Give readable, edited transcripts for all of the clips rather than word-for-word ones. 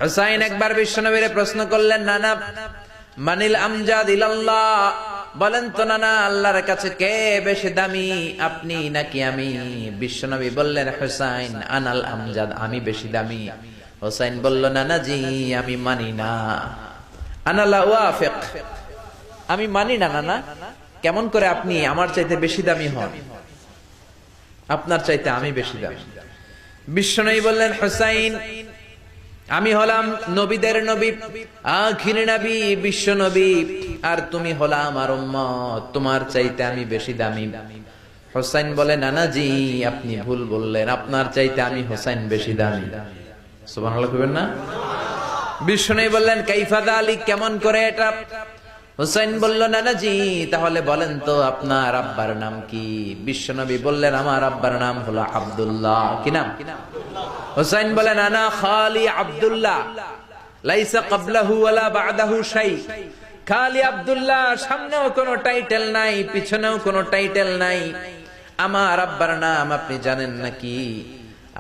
হুসাইন একবার বিশ্বনবীরে প্রশ্ন করলেন, নানা মানিল আমজাদ ইলাল্লাহ, বলেন তো নানা আল্লাহর কাছে কে বেশি দামি, আপনি নাকি আমি? বিশ্বনবী বললেন, হুসাইন আনাল আমজাদ, আমি বেশি দামি। হুসাইন বলল, নানা জি আমি মানি না, আনা লা ওয়াফিক, আমি মানি না নানা। কেমন করে আপনি আমার চাইতে বেশি দামি হন? আপনার চাইতে আমি বেশি দামি। বিশ্বনবী বললেন, হুসাইন আমি হলাম নবীদের নবী, আখির নবী, বিশ্ব নবী, আর তুমি হলা আমার উম্মত, তোমার চাইতে আমি বেশি দামি। হুসাইন বলে, নানা জি আপনি ভুল বললেন, আপনার চাইতে আমি হুসাইন বেশি দামি। সুবহানাল্লাহ কইবেন না? বিশ্বনবী বললেন, কাইফা যালিক, কেমন করে এটা? হুসাইন বলল, নানা জি তাহলে বলেন তো আপনার আব্বার নাম কি? বিশ্বনবী বললেন, আমার আব্বার নাম হলো আব্দুল্লাহ। কি নাম? হুসাইন বলেন, আনা খালি আব্দুল্লাহ, লাইসা ক্বাবলাহু ওয়ালা বা'দাহু শাই। খালি আব্দুল্লাহ, সামনেও কোনো টাইটেল নাই, পিছনেও কোনো টাইটেল নাই। আমার আব্বার নাম আপনি জানেন নাকি?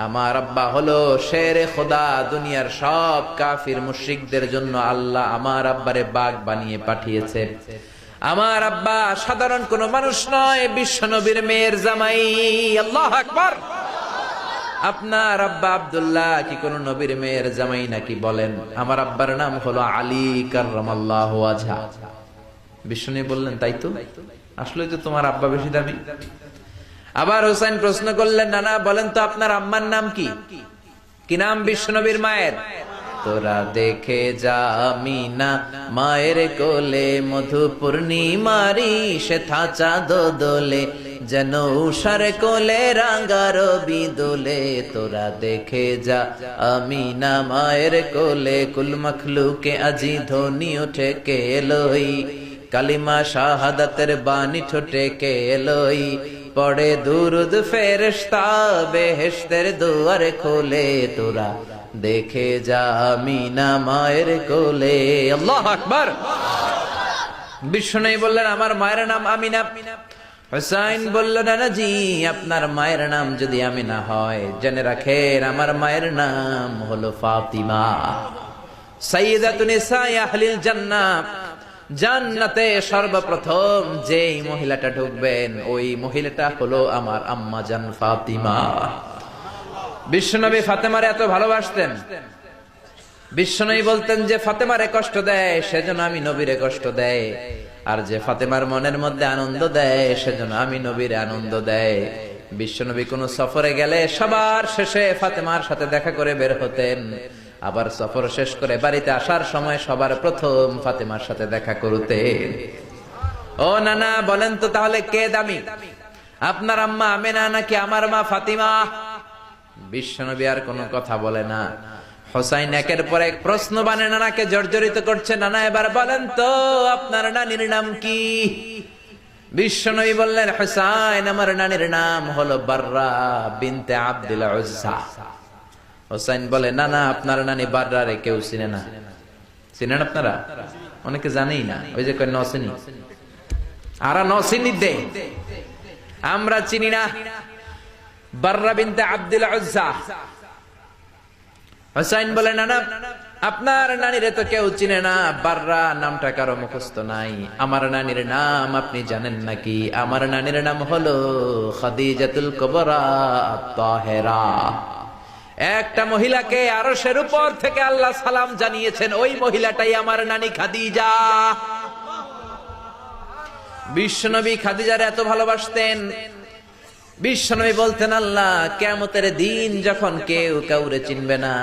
আমার আব্বা হলো শেরে খোদা, দুনিয়ার সব কাফির মুশরিকদের জন্য আল্লাহ আমার আব্বারে বাগ বানিয়ে পাঠিয়েছে। আমার আব্বা সাধারণ কোন মানুষ নয়, বিশ্ব নবীর মেয়ের জামাই। আল্লাহু আকবার। আপনার আব্বা আব্দুল্লাহ কি কোন নবীর মেয়ের জামাই নাকি? বলেন, আমার আব্বার নাম হলো আলী কাররামাল্লাহু ওয়াজহা। বিষ্ণু বললেন, তাই তো, আসলেই তো তোমার আব্বা বেশি দামি। আবার হুসাইন প্রশ্ন করলেন, নানা বলেন তো আপনার আম্মার নাম কি? কি নাম বিশ্বনবীর মায়ের? তোরা দেখে যা আমিনা মায়ের কোলে, মধু পূর্ণিমারি সেথা চাঁদ দোলে, যেন উষার কোলে রাঙার বিদোলে। তোরা দেখে যা আমিনা মায়ের কোলে, কুল মখলুকে আজি ধ্বনি ওঠে কে এলোই, কালিমা শাহাদাতের বাণী ঠোঁটে কে এলোই, পড়ে দুরুদ ফেরেশতা বেহেশতের দুয়ার খোলে। তোরা দেখে যা আমিনা মায়ের কোলে। আল্লাহু আকবার। বিশ্বনবী বললেন, আমার মায়ের নাম আমিনা। হুসাইন বলল, নানা জি আপনার মায়ের নাম যদি আমিনা হয়, জেনে রাখেন আমার মায়ের নাম হলো ফাতিমা, সাইয়্যিদাতুন নিসাই আহলিল জান্নাহ। জান্নাতে সর্বপ্রথম যেই মহিলাটা ঢুকবেন, ওই মহিলাটা হলো আমার আম্মা জান ফাতিমা। বিশ্বনবী ফাতেমারে এত ভালোবাসতেন, বিশ্বনবী বলতেন যে ফাতেমারে কষ্ট দেয় সেজন্য আমি নবীরে কষ্ট দেয়, আর যে ফাতেমার মনের মধ্যে আনন্দ দেয় সেজন্য আমি নবীরে আনন্দ দেয়। বিশ্বনবী কোন সফরে গেলে সবার শেষে ফাতেমার সাথে দেখা করে বের হতেন, আবার সফর শেষ করে বাড়িতে আসার সময় সবার প্রথম ফাতেমার সাথে দেখা করতেন। ও নানা বলেন তো তাহলে কে দামি, আপনার আম্মা আমেনা নাকি আমার মা ফাতিমা? বিশ্বনবী আর কোনো কথা বলে না। হুসাইন একের পর এক প্রশ্ন বানে নানাকে জর্জরিত করছে, নানা এবার বলেন তো আপনার নানির নাম কি? বিশ্বনবী বললেন, হুসাইন আমার নানির নাম হলো বাররা বিনতে আব্দুল উজ্জা। হুসাইন বলে, না না আপনার নানি বাররা রে কেউ চিনে না। চিনেন আপনারা? অনেকে জানেই না, ওই যে কয় নসিনি, আরা নসিনি দে, আমরা চিনি না বাররা বিনতে আব্দুল উজ্জা। হুসাইন বলে, না না আপনার নানিরে তো কেউ চিনে না, বাররা নামটা কারো মুখস্থ নাই। আমার নানির নাম আপনি জানেন নাকি? আমার নানির নাম হলো খাদিজাতুল কুবরা আত-তাহেরা। একটা মহিলাকে আরশের উপর থেকে আল্লাহ সালাম জানিয়েছেন, ওই মহিলাটাই আমার নানি খাদিজা। বিশ্বনবী খাদিজার এত ভালোবাসতেন, বিশ্বনবী বলতেন, আল্লাহ কিয়ামতের দিন যখন কেউ কাউরে চিনবে না,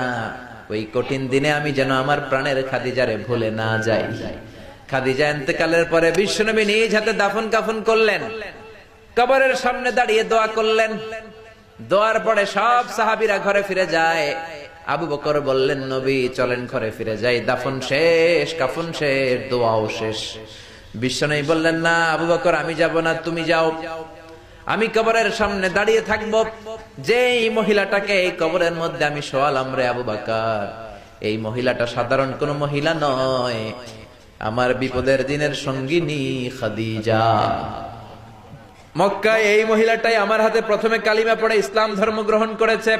ওই কঠিন দিনে আমি যেন আমার প্রাণের খাদিজারে ভুলে না যাই। খাদিজা ইন্তেকালের পরে বিশ্বনবী নিজ হাতে দাফন কাফন করলেন, কবরের সামনে দাঁড়িয়ে দোয়া করলেন। দোয়ার পরে সব সাহাবীরা ঘরে ফিরে যায়। আবু বকর বললেন, নবী চলেন ঘরে ফিরে যাই, দাফন শেষ, কাফন শেষ, দোয়াও শেষ। বিশ্বনবী বললেন, না আবু বকর আমি যাব না, তুমি যাও, আমি কবরের সামনে দাঁড়িয়ে থাকবো। যেই মহিলাটাকে এই কবরের মধ্যে আমি শোয়ালাম রে আবু বকর, এই মহিলাটা সাধারণ কোন মহিলা নয়, আমার বিপদের দিনের সঙ্গিনী খাদিজা। মক্কায় এই মহিলাটাই আমার হাতে প্রথমে কালিমা পড়ে ইসলাম ধর্ম গ্রহণ করেছে।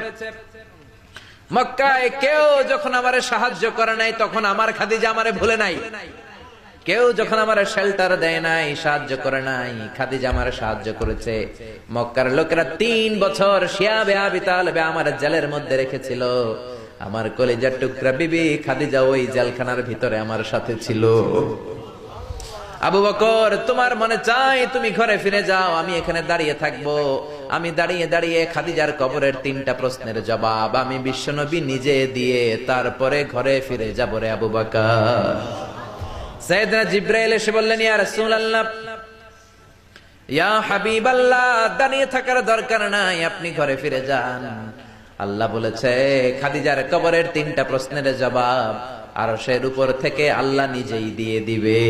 মক্কায় কেউ যখন আমারে সাহায্য করে নাই, তখন আমার খাদিজা আমারে ভুলে নাই। কেউ যখন আমারে শেল্টার দেয় নাই, সাহায্য করে নাই, খাদিজা আমারে সাহায্য করেছে। মক্কার লোকেরা 3 বছর শিয়াবে আবি তালেবে আমার জেলের মধ্যে রেখেছিল। আমার কলিজার টুকরা বিবি খাদিজা ওই জেলখানার ভিতরে আমার সাথে ছিল। আবু বকর, তোমার মনে চাই তুমি ঘরে ফিরে যাও, আমি এখানে দাঁড়িয়ে থাকবো। আমি দাঁড়িয়ে দাঁড়িয়ে খাদিজার কবরের 3টা প্রশ্নের জবাব আমি বিশ্বনবী নিজে দিয়ে তারপরে ঘরে ফিরে যাব রে আবু বকর। সাইয়েদনা জিবরাইল এসে বললেন, ইয়া রাসূলুল্লাহ, ইয়া হাবিবাল্লাহ, দাঁড়িয়ে থাকার দরকার নাই, আপনি ঘরে ফিরে যান। আল্লাহ বলেছে খাদিজার কবরের 3টা প্রশ্নের জবাব আরশের উপর থেকে আল্লাহ নিজেই দিয়ে দিবে।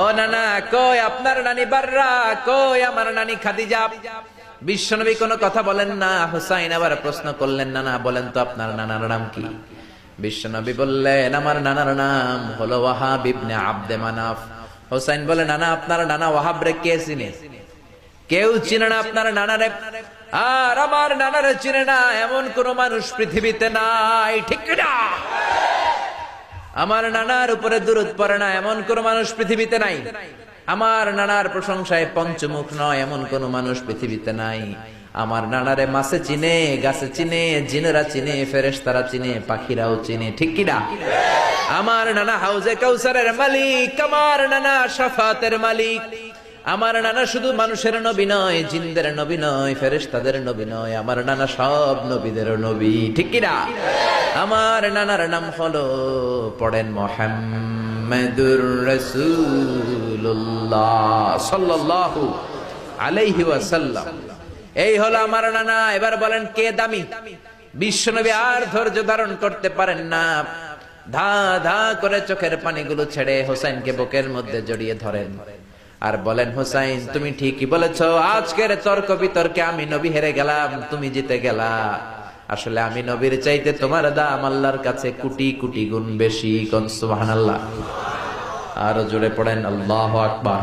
ও নানা, কই আপনার নানি বাররা, কই আমার নানি খাদিজা? বিশ্বনবী কোনো কথা বলেন না। হুসাইন আবার প্রশ্ন করলেন, নানা বলেন তো আপনার নানার নাম কি? বিশ্বনবী বললেন, আমার নানার নাম হলো ওয়াহাব ইবনে আব্দে মানাফ। হুসাইন বলে, নানা আপনার নানা ওয়াহাব রে কে চিনে? কেউ চিনে না আপনার নানারে। আর আমার নানারে চিনে না এমন কোন মানুষ পৃথিবীতে নাই, ঠিক না? আমার নানার উপরে দুরূদ পড়ে না এমন কোন মানুষ পৃথিবীতে নাই। আমার নানার প্রশংসায় পঞ্চমুখ নয় এমন কোন মানুষ পৃথিবীতে নাই। আমার নানারে মাছে চিনে, গাছে চিনে, জিনেরা চিনে, ফেরেশতারা চিনে, পাখিরাও চিনে, ঠিক কি না? আমার নানা হাউজে কাউসারের মালিক, আমার নানা শাফাতের মালিক। আমার নানা শুধু মানুষের নবী নয়, জিনদের নবী নয়, ফেরেশতাদের নবী নয়, আমার নানা সব নবীদের নবী, ঠিক কি না? আমার নানার নাম হলো, পড়েন, মুহাম্মাদুর রাসূলুল্লাহ সাল্লাল্লাহু আলাইহি ওয়াসাল্লাম। এই হলো আমার নানা। এবার বলেন কে দামি? বিশ্বনবী আর ধৈর্য ধারণ করতে পারেন না, ধা ধা করে চোখের পানিগুলো ছেড়ে হোসাইনকে বুকের মধ্যে জড়িয়ে ধরেন আর বলেন, হোসাইন তুমি ঠিকই বলেছো, আজকের তর্ক বিতর্কে আমি নবী হেরে গেলাম, তুমি জিতে গেলা। আসলে আমি নবীর চাইতে তোমার দাম আল্লাহর কাছে কোটি কোটি গুণ বেশি। কোন সুবহানাল্লাহ। আরো জোরে পড়েন আল্লাহু আকবার।